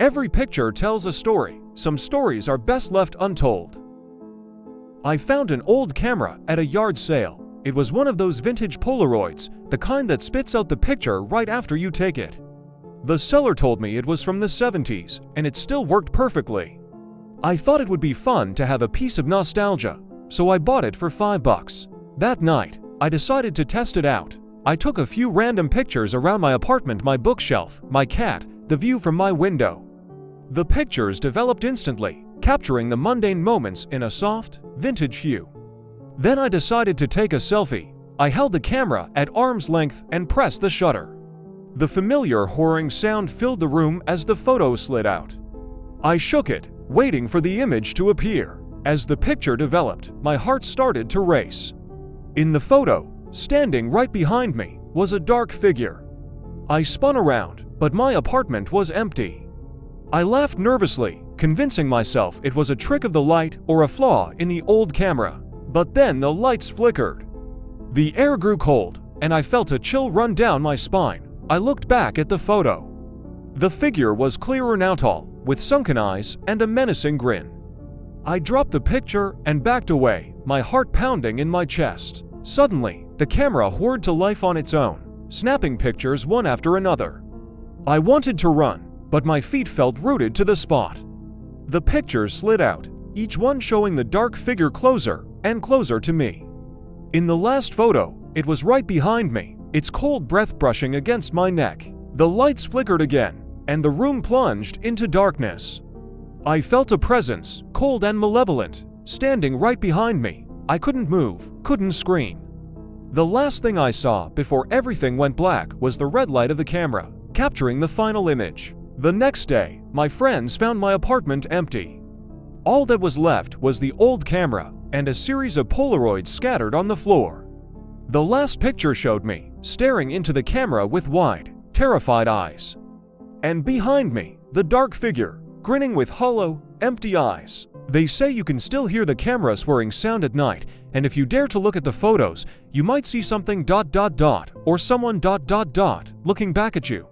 Every picture tells a story. Some stories are best left untold. I found an old camera at a yard sale. It was one of those vintage Polaroids, the kind that spits out the picture right after you take it. The seller told me it was from the 70s, and it still worked perfectly. I thought it would be fun to have a piece of nostalgia, so I bought it for $5. That night, I decided to test it out. I took a few random pictures around my apartment, my bookshelf, my cat, the view from my window. The pictures developed instantly, capturing the mundane moments in a soft, vintage hue. Then I decided to take a selfie. I held the camera at arm's length and pressed the shutter. The familiar whirring sound filled the room as the photo slid out. I shook it, waiting for the image to appear. As the picture developed, my heart started to race. In the photo, standing right behind me, was a dark figure. I spun around, but my apartment was empty. I laughed nervously, convincing myself it was a trick of the light or a flaw in the old camera. But then the lights flickered. The air grew cold, and I felt a chill run down my spine. I looked back at the photo. The figure was clearer now, tall, with sunken eyes and a menacing grin. I dropped the picture and backed away, my heart pounding in my chest. Suddenly, the camera whirred to life on its own, snapping pictures one after another. I wanted to run, but my feet felt rooted to the spot. The pictures slid out, each one showing the dark figure closer and closer to me. In the last photo, it was right behind me, its cold breath brushing against my neck. The lights flickered again, and the room plunged into darkness. I felt a presence, cold and malevolent, standing right behind me. I couldn't move, couldn't scream. The last thing I saw before everything went black was the red light of the camera, capturing the final image. The next day, my friends found my apartment empty. All that was left was the old camera and a series of Polaroids scattered on the floor. The last picture showed me, staring into the camera with wide, terrified eyes. And behind me, the dark figure, grinning with hollow, empty eyes. They say you can still hear the camera swirring sound at night, and if you dare to look at the photos, you might see something ... or someone ... looking back at you.